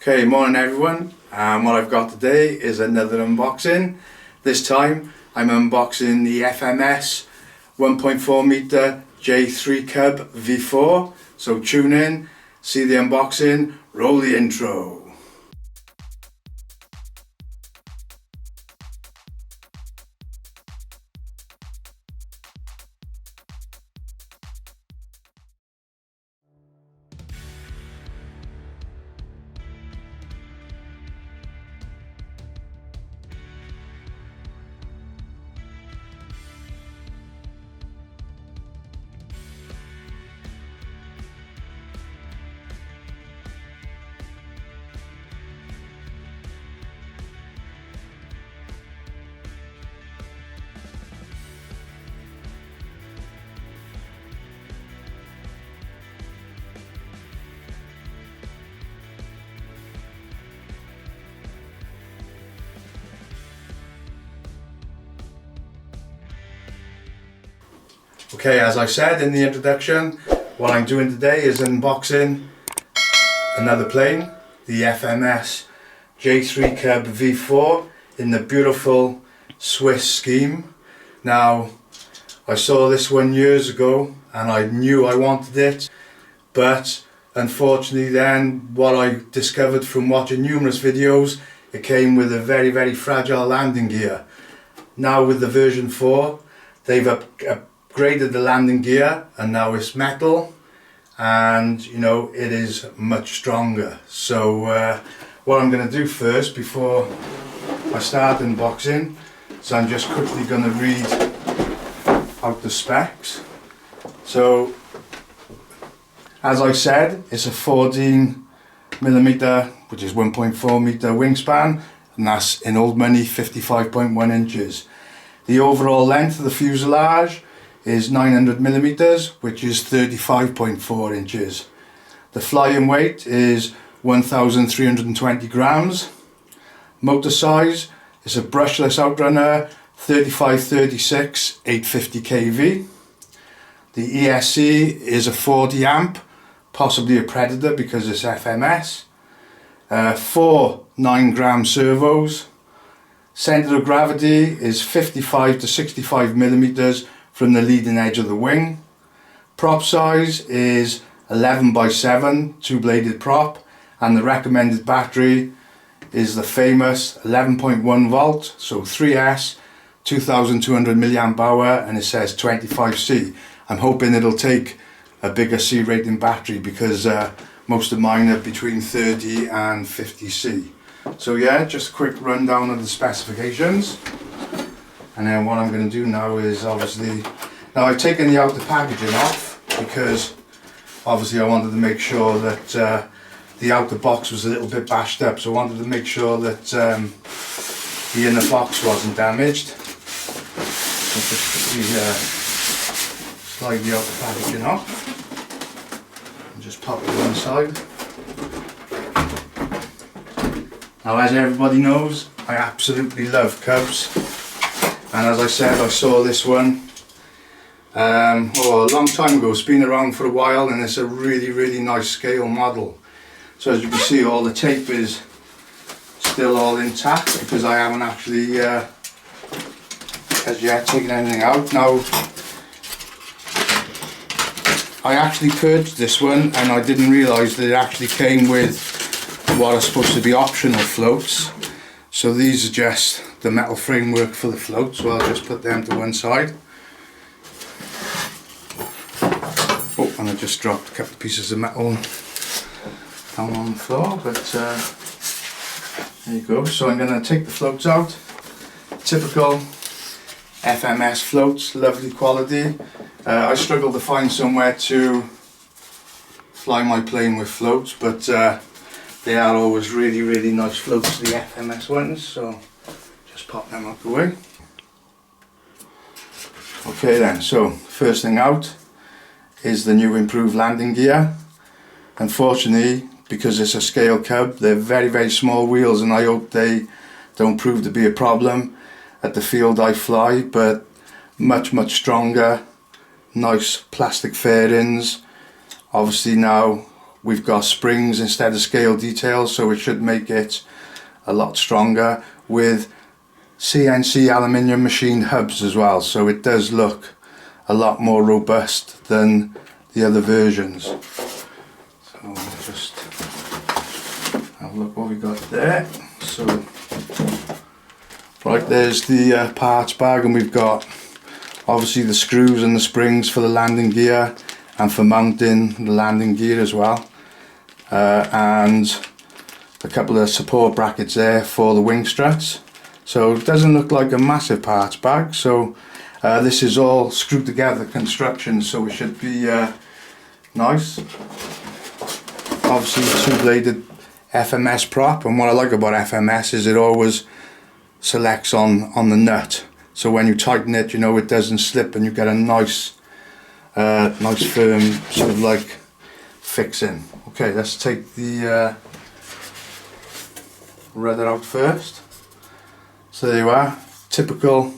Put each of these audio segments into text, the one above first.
Okay, morning everyone. What I've got today is another unboxing. This time I'm unboxing the FMS 1.4 meter J3 Cub V4. So tune in, see the unboxing, roll the intro. Okay, as I said in the introduction, what I'm doing today is unboxing another plane, the FMS J3 Cub V4 in the beautiful Swiss scheme. Now, I saw this one years ago and I knew I wanted it, but unfortunately then what I discovered from watching numerous videos, it came with a very fragile landing gear. Now with the version 4, they've upgraded the landing gear and now it's metal, and you know, it is much stronger. So what I'm going to do first before I start unboxing, so I'm just quickly going to read out the specs. So as I said, it's a 14mm, which is 1.4 meter wingspan, and that's in old money 55.1 inches. The overall length of the fuselage is 900mm, which is 35.4 inches. The flying weight is 1,320 grams. Motor size is a brushless outrunner 3536 850 kV. The ESC is a 40 amp, possibly a Predator because it's FMS. 4 9-gram servos. Centre of gravity is 55 to 65 millimeters from the leading edge of the wing. Prop size is 11x7 2-bladed prop, and the recommended battery is the famous 11.1 volt, so 3S, 2200 milliamp hour, and it says 25C. I'm hoping it'll take a bigger C rating battery because most of mine are between 30 and 50C. So yeah, just a quick rundown of the specifications. And then what I'm going to do now is obviously, now I've taken the outer packaging off because obviously I wanted to make sure that the outer box was a little bit bashed up, so I wanted to make sure that the inner box wasn't damaged. So just quickly slide the outer packaging off and just pop it to one side. Now, as everybody knows, I absolutely love Cubs, and as I said, I saw this one a long time ago. It's been around for a while and it's a really nice scale model. So as you can see, all the tape is still all intact because I haven't actually as yet taken anything out. Now, I actually purchased this one and I didn't realise that it actually came with what are supposed to be optional floats. So these are just the metal framework for the float, so I'll just put them to one side. Oh, and I just dropped a couple of pieces of metal down on the floor, but there you go. So I'm going to take the floats out. Typical FMS floats, lovely quality. I struggle to find somewhere to fly my plane with floats, but they are always really nice floats, the FMS ones, so just pop them out the way. Okay then, so first thing out is the new improved landing gear. Unfortunately, because it's a scale Cub, they're very small wheels, and I hope they don't prove to be a problem at the field I fly, but much stronger, nice plastic fairings. Obviously now we've got springs instead of scale details, so it should make it a lot stronger, with CNC aluminium machined hubs as well, so it does look a lot more robust than the other versions. So we'll just have a look what we got there. So right, there's the parts bag, and we've got obviously the screws and the springs for the landing gear and for mounting the landing gear as well, and a couple of support brackets there for the wing struts. So it doesn't look like a massive parts bag. So this is all screwed together construction, so it should be nice. Obviously two-bladed FMS prop, and what I like about FMS is it always selects on the nut, so when you tighten it, you know, it doesn't slip and you get a nice nice firm sort of like fixing. Okay, let's take the rudder out first. So there you are, typical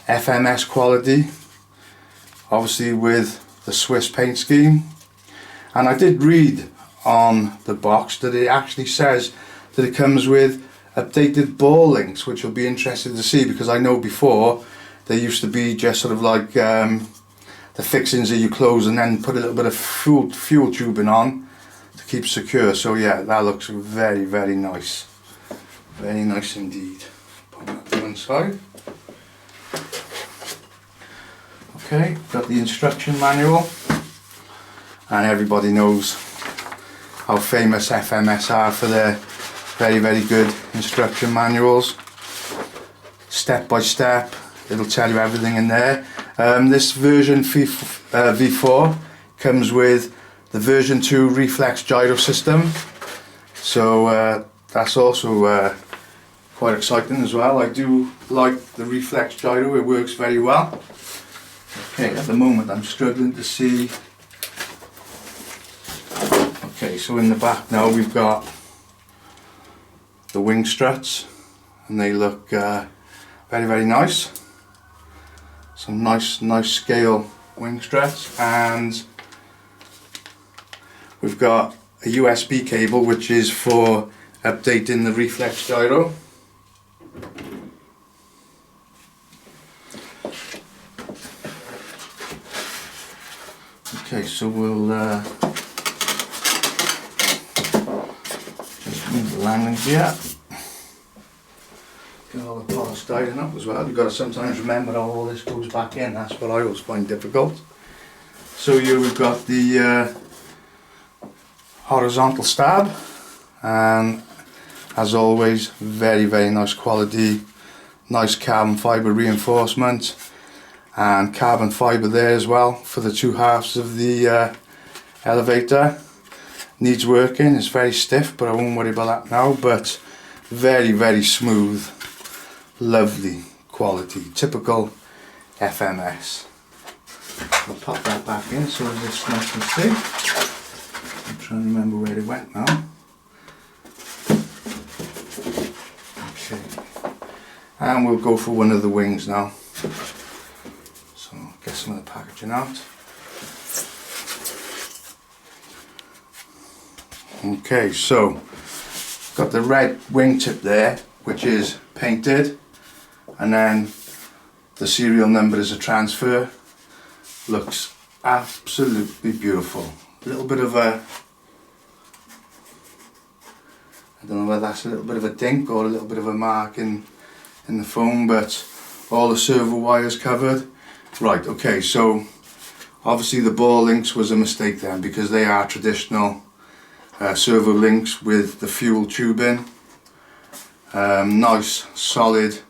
FMS quality, obviously with the Swiss paint scheme. And I did read on the box that it actually says that it comes with updated ball links, which will be interesting to see, because I know before they used to be just sort of like the fixings that you close and then put a little bit of fuel tubing on to keep secure. So yeah, that looks very, very nice. Very nice indeed. Put that to one side. Okay, got the instruction manual, and everybody knows how famous FMS are for their very, very good instruction manuals. Step by step, it'll tell you everything in there. This version V4 comes with the version 2 reflex gyro system, so that's also quite exciting as well. I do like the reflex gyro, it works very well. Okay, at the moment I'm struggling to see. Okay, so in the back now we've got the wing struts, and they look very, very nice. Some nice scale wing struts, and we've got a USB cable which is for updating the reflex gyro. Okay, so we'll just move the landing gear. Get all the polystyrene up as well. You've got to sometimes remember how all this goes back in. That's what I always find difficult. So here we've got the horizontal stab, and as always, very, very nice quality. Nice carbon fibre reinforcement, and carbon fibre there as well for the two halves of the elevator. Needs working, it's very stiff, but I won't worry about that now. But very, very smooth, lovely quality, typical FMS. I'll pop that back in so this nice and see. I'm trying to remember where it went now. Okay, and we'll go for one of the wings now. So get some of the packaging out. Okay, so got the red wingtip there, which is painted, and then the serial number is a transfer. Looks absolutely beautiful. A little bit of a, I don't know whether that's a little bit of a dink or a little bit of a mark in the foam, but all the servo wires covered. Right, okay, so obviously the ball links was a mistake then, because they are traditional servo links with the fuel tubing. Nice solid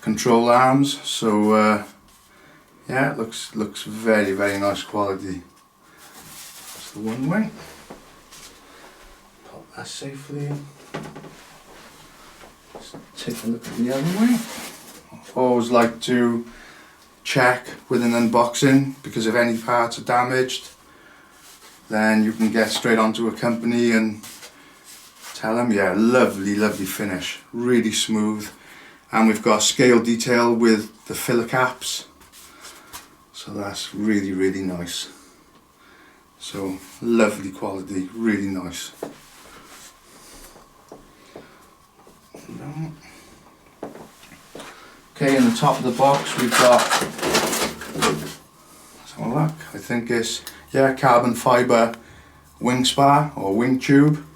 control arms, so yeah, it looks very, very nice quality. That's the one wing. Pop that safely in. Let's take a look at the other wing. I always like to check with an unboxing, because if any parts are damaged, then you can get straight onto a company and tell them. Yeah, lovely finish, really smooth. And we've got scale detail with the filler caps, so that's really, really nice. So lovely quality, really nice. Okay, in the top of the box we've got, let's have a look, I think it's, yeah, carbon fibre wing spar or wing tube.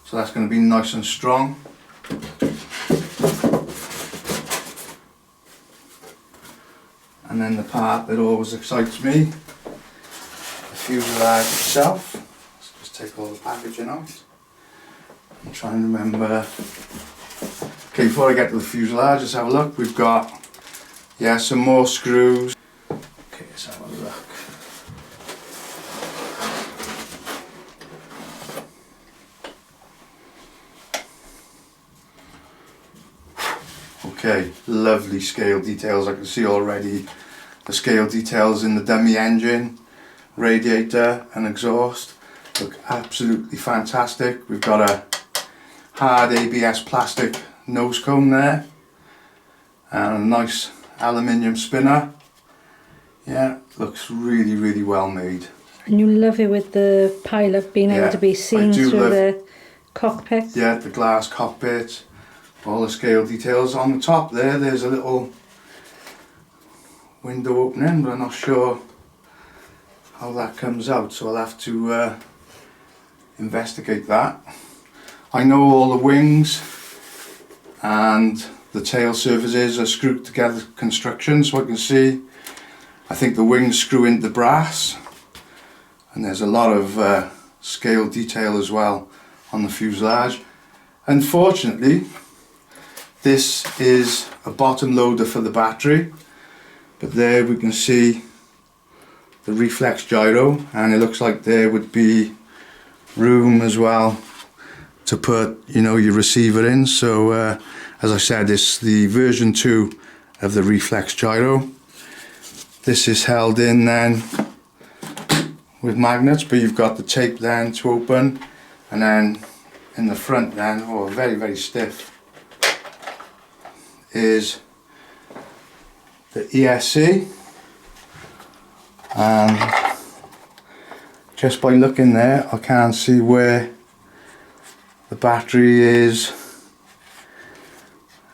So that's going to be nice and strong. And then the part that always excites me, the fuselage itself. Let's just take all the packaging out. I'm trying to remember. Okay, before I get to the fuselage, let's have a look. We've got, yeah, some more screws. Okay, let's have a look. Okay, lovely scale details. I can see already the scale details in the dummy engine, radiator and exhaust. Look absolutely fantastic. We've got a hard ABS plastic nose cone there and a nice aluminium spinner. Yeah, looks really, really well made. And you love it with the pilot being able to be seen through the cockpit. Yeah, the glass cockpit, all the scale details. On the top there's a little window opening, but I'm not sure how that comes out, so I'll have to investigate that. I know all the wings and the tail surfaces are screwed together construction, so I can see, I think the wings screw into the brass, and there's a lot of scale detail as well on the fuselage. Unfortunately, this is a bottom loader for the battery, but there we can see the reflex gyro, and it looks like there would be room as well to put, you know, your receiver in. So as I said, it's the version 2 of the reflex gyro. This is held in then with magnets, but you've got the tape then to open, and then in the front then, oh, very, very stiff, is the ESC. And just by looking there, I can't see where the battery is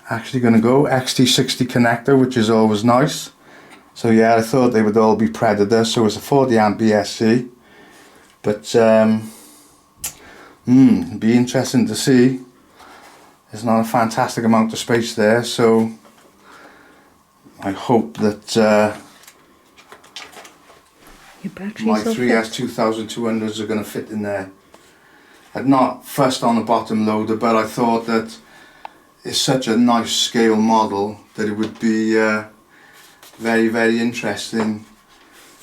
actually going to go. XT60 connector, which is always nice. So yeah, I thought they would all be Predator, so it's a 40 amp ESC. But it'd be interesting to see. There's not a fantastic amount of space there, so I hope that my 3S 2200s are going to fit in there. I'd not fussed on a bottom loader, but I thought that it's such a nice scale model that it would be very, very interesting,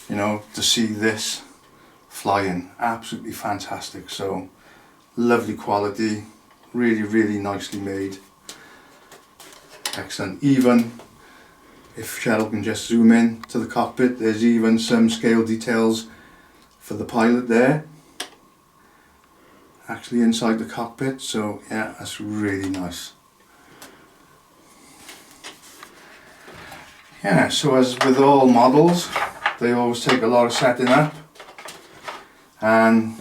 you know, to see this flying. Absolutely fantastic. So lovely quality, really, really nicely made. Excellent. Even if Cheryl can just zoom in to the cockpit, there's even some scale details for the pilot there, actually inside the cockpit. So yeah, that's really nice. Yeah, so as with all models, they always take a lot of setting up, and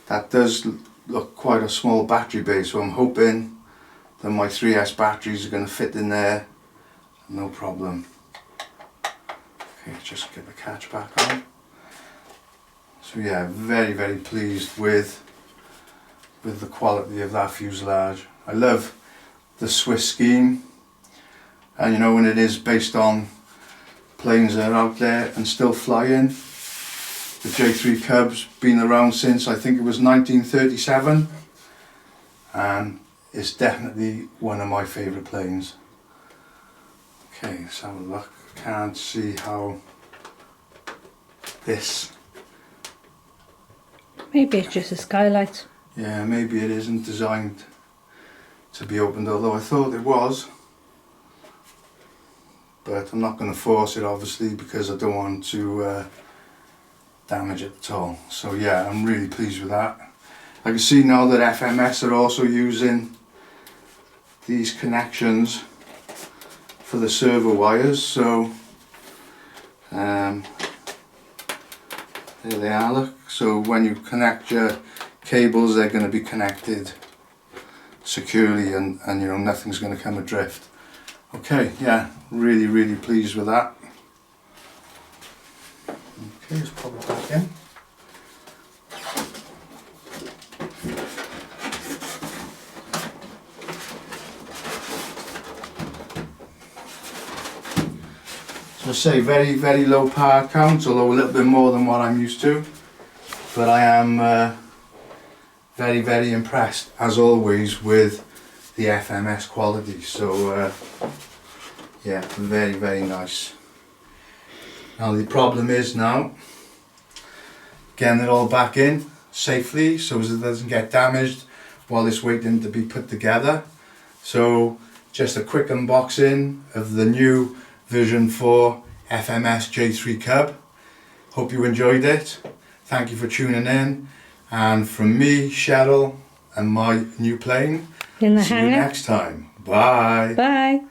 that does look quite a small battery base, so I'm hoping that my 3S batteries are going to fit in there no problem. Okay, just get the catch back on. So yeah, very, very pleased with the quality of that fuselage. I love the Swiss scheme, and you know, when it is based on planes that are out there and still flying. The J-3 Cub's been around since, I think it was 1937, and it's definitely one of my favourite planes. Okay, let's have a look. Can't see how this... Maybe it's just a skylight. Yeah, maybe it isn't designed to be opened, although I thought it was. But I'm not going to force it, obviously, because I don't want to damage it at all. So yeah, I'm really pleased with that. I can see now that FMS are also using these connections for the servo wires, so There they are, look. So when you connect your cables, they're going to be connected securely, and you know, nothing's going to come adrift. Okay, yeah, really pleased with that. Okay, let's pop it back in. So I say very low power count, although a little bit more than what I'm used to. But I am very impressed, as always, with the FMS quality. So yeah, very nice. Now the problem is now getting it all back in safely so as it doesn't get damaged while it's waiting to be put together. So just a quick unboxing of the new version 4 FMS J3 Cub. Hope you enjoyed it. Thank you for tuning in, and from me, Cheryl, and my new plane, in the see hangar. you next time. Bye. Bye.